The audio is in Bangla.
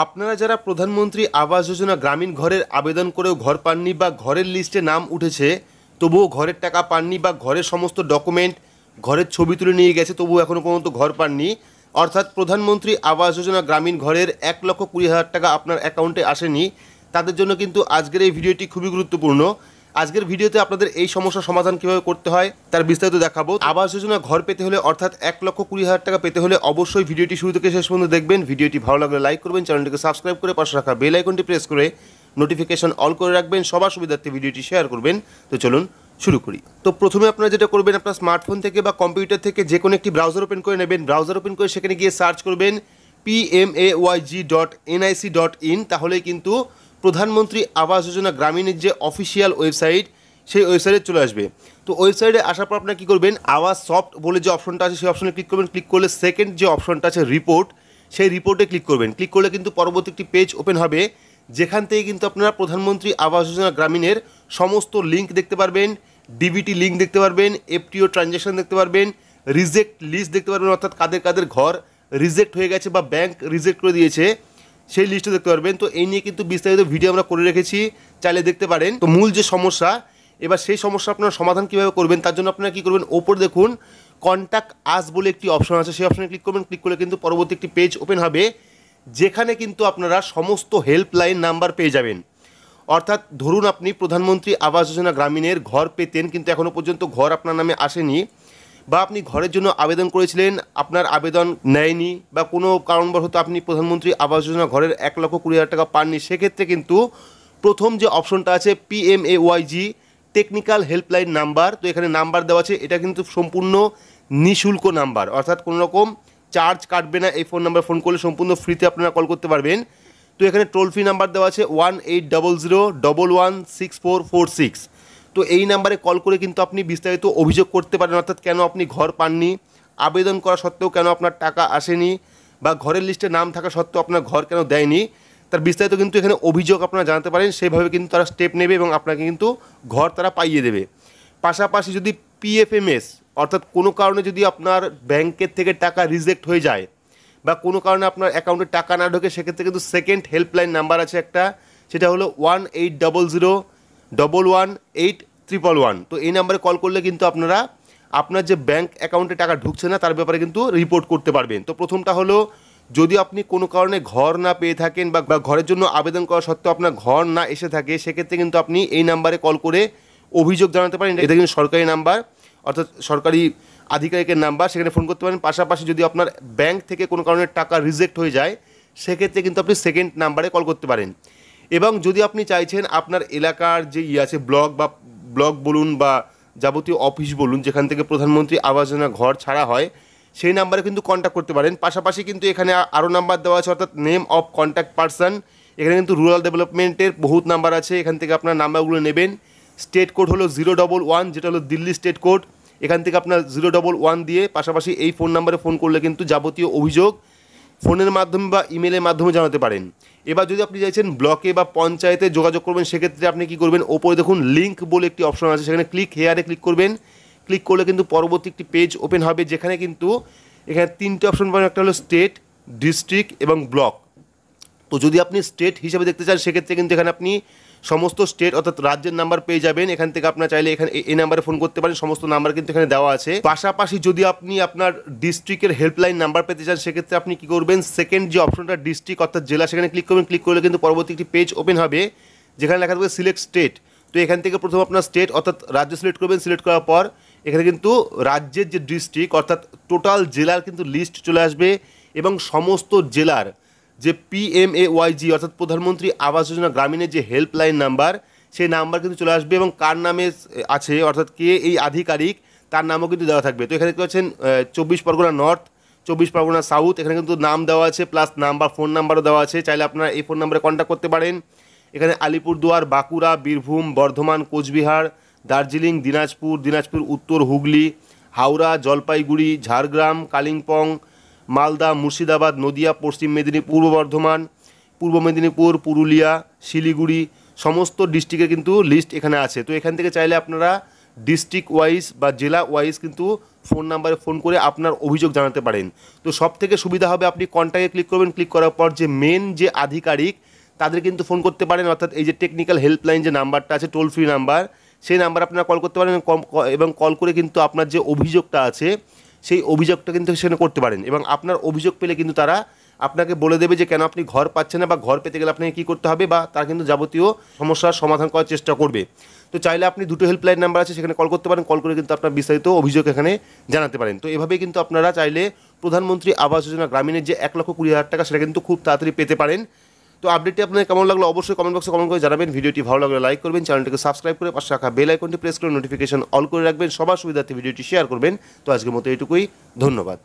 আপনারা যারা প্রধানমন্ত্রী আবাস যোজনা গ্রামীণ ঘরের আবেদন করেও ঘর পাননি বা ঘরের লিস্টে নাম উঠেছে তবুও ঘরের টাকা পাননি বা ঘরের সমস্ত ডকুমেন্ট ঘরের ছবি তুলে নিয়ে গেছে তবুও এখনও পর্যন্ত ঘর পাননি, অর্থাৎ প্রধানমন্ত্রী আবাস যোজনা গ্রামীণ ঘরের 1,20,000 টাকা আপনার অ্যাকাউন্টে আসেনি, তাদের জন্য কিন্তু আজকের এই ভিডিওটি খুবই গুরুত্বপূর্ণ। আজকের ভিডিওতে আপনাদের এই সমস্যার সমাধান কীভাবে করতে হয় তার বিস্তারিত দেখাবো। আবাস যোজনা ঘর পেতে হলে অর্থাৎ 1,20,000 টাকা পেতে হলে অবশ্যই ভিডিওটি শুরু থেকে শেষ পর্যন্ত দেখবেন। ভিডিওটি ভালো লাগলে লাইক করবেন, চ্যানেলটিকে সাবস্ক্রাইব করে পাশে রাখা বেল আইকনটি প্রেস করে নোটিফিকেশন অল করে রাখবেন, সবার সুবিধার্থে ভিডিওটি শেয়ার করবেন। তো চলুন শুরু করি। তো প্রথমে আপনারা যেটা করবেন, আপনার স্মার্টফোন থেকে বা কম্পিউটার থেকে যে কোনো একটি ব্রাউজার ওপেন করে নেবেন। ব্রাউজার ওপেন করে সেখানে গিয়ে সার্চ করবেন PMAYG.nic.in, তাহলেই কিন্তু প্রধানমন্ত্রী আবাস যোজনা গ্রামীণের যে অফিসিয়াল ওয়েবসাইট সেই ওয়েবসাইটে চলে আসবে। তো ওয়েবসাইটে আসার পর আপনারা কী করবেন, আওয়াজ সফট বলে যে অপশনটা আছে সেই অপশনে ক্লিক করবেন। ক্লিক করলে সেকেন্ড যে অপশনটা আছে রিপোর্ট, সেই রিপোর্টে ক্লিক করবেন। ক্লিক করলে কিন্তু পরবর্তী একটি পেজ ওপেন হবে, যেখান থেকে কিন্তু আপনারা প্রধানমন্ত্রী আবাস যোজনা গ্রামীণের সমস্ত লিঙ্ক দেখতে পারবেন, ডিবিটি লিঙ্ক দেখতে পারবেন, এফটিও ট্রানজ্যাকশন দেখতে পারবেন, রিজেক্ট লিস্ট দেখতে পারবেন, অর্থাৎ কাদের কাদের ঘর রিজেক্ট হয়ে গেছে বা ব্যাংক রিজেক্ট করে দিয়েছে সেই লিস্টও দেখতে পারবেন। তো এই নিয়ে কিন্তু বিস্তারিত ভিডিও আমরা করে রেখেছি, চাইলে দেখতে পারেন। তো মূল যে সমস্যা, এবার সেই সমস্যা আপনারা সমাধান কীভাবে করবেন তার জন্য আপনারা কী করবেন, ওপর দেখুন কন্ট্যাক্ট আস বলে একটি অপশন আছে, সেই অপশনে ক্লিক করবেন। ক্লিক করলে কিন্তু পরবর্তী একটি পেজ ওপেন হবে, যেখানে কিন্তু আপনারা সমস্ত হেল্পলাইন নাম্বার পেয়ে যাবেন। অর্থাৎ ধরুন আপনি প্রধানমন্ত্রী আবাস যোজনা গ্রামীণের ঘর পেতেন, কিন্তু এখনও পর্যন্ত ঘর আপনার নামে আসেনি, বা আপনি ঘরের জন্য আবেদন করেছিলেন, আপনার আবেদন নেয়নি, বা কোনো কারণবশত আপনি প্রধানমন্ত্রী আবাস যোজনা ঘরের 1,20,000 টাকা পাননি, সেক্ষেত্রে কিন্তু প্রথম যে অপশনটা আছে PMAYG টেকনিক্যাল হেল্পলাইন নাম্বার, তো এখানে নাম্বার দেওয়া আছে, এটা কিন্তু সম্পূর্ণ নিঃশুল্ক নাম্বার, অর্থাৎ কোনো রকম চার্জ কাটবে না। এই ফোন নাম্বার ফোন করলে সম্পূর্ণ ফ্রিতে আপনারা কল করতে পারবেন। তো এখানে টোল ফ্রি নাম্বার দেওয়া আছে 1800116446। তো এই নাম্বারে কল করে কিন্তু আপনি বিস্তারিত অভিযোগ করতে পারেন, অর্থাৎ কেন আপনি ঘর পাননি, আবেদন করা সত্ত্বেও কেন আপনার টাকা আসেনি, বা ঘরের লিস্টে নাম থাকা সত্ত্বেও আপনার ঘর কেন দেয়নি, তার বিস্তারিত কিন্তু এখানে অভিযোগ আপনারা জানাতে পারেন। সেইভাবে কিন্তু তারা স্টেপ নেবে এবং আপনাকে কিন্তু ঘর তারা পাইয়ে দেবে। পাশাপাশি যদি PFMS, অর্থাৎ কোনো কারণে যদি আপনার ব্যাংকের থেকে টাকা রিজেক্ট হয়ে যায় বা কোনো কারণে আপনার অ্যাকাউন্টে টাকা না ঢোকে, সেক্ষেত্রে কিন্তু সেকেন্ড হেল্পলাইন নাম্বার আছে একটা, সেটা হলো 1800111811। তো এই নাম্বারে কল করলে কিন্তু আপনারা আপনার যে ব্যাংক অ্যাকাউন্টে টাকা ঢুকছে না তার ব্যাপারে কিন্তু রিপোর্ট করতে পারবেন। তো প্রথমটা হলো, যদি আপনি কোনো কারণে ঘর না পেয়ে থাকেন বা ঘরের জন্য আবেদন করা সত্ত্বেও আপনার ঘর না এসে থাকে, সেক্ষেত্রে কিন্তু আপনি এই নাম্বারে কল করে অভিযোগ জানাতে পারেন। এটা কিন্তু সরকারি নাম্বার, অর্থাৎ সরকারি আধিকারিকের নাম্বার, সেখানে ফোন করতে পারেন। পাশাপাশি যদি আপনার ব্যাংক থেকে কোনো কারণে টাকা রিজেক্ট হয়ে যায়, সেক্ষেত্রে কিন্তু আপনি সেকেন্ড নাম্বারে কল করতে পারেন। এবং যদি আপনি চাইছেন আপনার এলাকার যে আছে ব্লক বলুন বা যাবতীয় অফিস বলুন, যেখান থেকে প্রধানমন্ত্রী আবাস যোজনা ঘর ছাড়া হয়, সেই নাম্বারে কিন্তু কন্ট্যাক্ট করতে পারেন। পাশাপাশি কিন্তু এখানে আরও নাম্বার দেওয়া আছে, অর্থাৎ নেম অফ কন্ট্যাক্ট পারসন। এখানে কিন্তু রুরাল ডেভেলপমেন্টের বহুত নাম্বার আছে, এখান থেকে আপনার নাম্বারগুলো নেবেন। স্টেট কোড হলো 011, যেটা হলো দিল্লি স্টেট কোড, এখান থেকে আপনার 011 দিয়ে পাশাপাশি এই ফোন নাম্বারে ফোন করলে কিন্তু যাবতীয় অভিযোগ ফোনের মাধ্যমে বা ইমেলের মাধ্যমে জানাতে পারেন। এবার যদি আপনি চাইছেন ব্লকে বা পঞ্চায়েতে যোগাযোগ করবেন, সেক্ষেত্রে আপনি কী করবেন, ওপরে দেখুন লিঙ্ক বলে একটি অপশন আছে, সেখানে ক্লিক হেয়ারে ক্লিক করবেন। ক্লিক করলে কিন্তু পরবর্তী একটি পেজ ওপেন হবে, যেখানে কিন্তু এখানে তিনটে অপশন পাবেন, একটা হলো স্টেট, ডিস্ট্রিক্ট এবং ব্লক। তো যদি আপনি স্টেট হিসাবে দেখতে চান, সেক্ষেত্রে কিন্তু এখানে আপনি সমস্ত স্টেট অর্থাৎ রাজ্যের নাম্বার পেয়ে যাবেন। এখান থেকে আপনার চাইলে এখানে এই নাম্বারে ফোন করতে পারেন, সমস্ত নাম্বার কিন্তু এখানে দেওয়া আছে। পাশাপাশি যদি আপনি আপনার ডিস্ট্রিক্টের হেল্পলাইন নাম্বার পেতে চান, সেক্ষেত্রে আপনি কী করবেন, সেকেন্ড যে অপশনটা ডিস্ট্রিক্ট অর্থাৎ জেলা, সেখানে ক্লিক করবেন। ক্লিক করলে কিন্তু পরবর্তী একটি পেজ ওপেন হবে, যেখানে লেখা থাকবে সিলেক্ট স্টেট। তো এখান থেকে প্রথম আপনার স্টেট অর্থাৎ রাজ্য সিলেক্ট করবেন। সিলেক্ট করার পর এখানে কিন্তু রাজ্যের যে ডিস্ট্রিক্ট অর্থাৎ টোটাল জেলার কিন্তু লিস্ট চলে আসবে, এবং সমস্ত জেলার যে PMAYG অর্থাৎ প্রধানমন্ত্রী আবাস যোজনা গ্রামীণের যে হেল্পলাইন নাম্বার, সেই নাম্বার কিন্তু চলে আসবে, এবং কার নামে আছে অর্থাৎ কে এই আধিকারিক তার নামও কিন্তু দেওয়া থাকবে। তো এখানে দেখতে পাচ্ছেন 24 পরগনা নর্থ, 24 পরগনা সাউথ, এখানে কিন্তু নাম দেওয়া আছে, প্লাস নাম্বার ফোন নাম্বারও দেওয়া আছে। চাইলে আপনারা এই ফোন নাম্বারে কন্ট্যাক্ট করতে পারেন। এখানে আলিপুরদুয়ার, বাঁকুড়া, বীরভূম, বর্ধমান, কোচবিহার, দার্জিলিং, দিনাজপুর উত্তর, হুগলি, হাওড়া, জলপাইগুড়ি, ঝাড়গ্রাম, কালিম্পং, মালদা, মুর্শিদাবাদ, নদিয়া, পশ্চিম মেদিনীপুর, পূর্ব মেদিনীপুর, পুরুলিয়া, শিলিগুড়ি, সমস্ত ডিস্ট্রিক্টের কিন্তু লিস্ট এখানে আছে। তো এখান থেকে চাইলে আপনারা ডিস্ট্রিক্ট ওয়াইজ বা জেলা ওয়াইজ কিন্তু ফোন নাম্বারে ফোন করে আপনার অভিযোগ জানাতে পারেন। তো সব থেকে সুবিধা হবে আপনি কন্ট্যাক্টে ক্লিক করবেন, ক্লিক করার পর যে মেন যে আধিকারিক তাদের কিন্তু ফোন করতে পারেন, অর্থাৎ এই যে টেকনিক্যাল হেল্পলাইন যে নাম্বারটা আছে, টোল ফ্রি নাম্বার, সেই নাম্বার আপনারা কল করতে পারেন এবং কল করে কিন্তু আপনার যে অভিযোগটা আছে সেই অভিযোগটা কিন্তু সেখানে করতে পারেন। এবং আপনার অভিযোগ পেলে কিন্তু তারা আপনাকে বলে দেবে যে কেন আপনি ঘর পাচ্ছেন না বা ঘর পেতে গেলে আপনাকে কী করতে হবে, বা তারা কিন্তু যাবতীয় সমস্যার সমাধান করার চেষ্টা করবে। তো চাইলে আপনি দুটো হেল্পলাইন নাম্বার আছে সেখানে কল করতে পারেন, কল করে কিন্তু আপনার বিস্তারিত অভিযোগ এখানে জানাতে পারেন। তো এভাবেই কিন্তু আপনারা চাইলে প্রধানমন্ত্রী আবাস যোজনা গ্রামীণের যে 1,20,000 টাকা সেটা কিন্তু খুব তাড়াতাড়ি পেতে পারেন। তো আপডেটটি আপনার কেমন লাগলো অবশ্যই কমেন্ট বক্সে কমেন্ট করে জানাবেন। ভিডিওটি ভালো লাগলে লাইক করবেন, চ্যানেলটিকে সাবস্ক্রাইব করে পাশে রাখা বেল আইকনটি প্রেস করে নোটিফিকেশন অল করে রাখবেন, সবার সুবিধার্থে ভিডিওটি শেয়ার করবেন। তো আজকের মতো এটুকুই, ধন্যবাদ।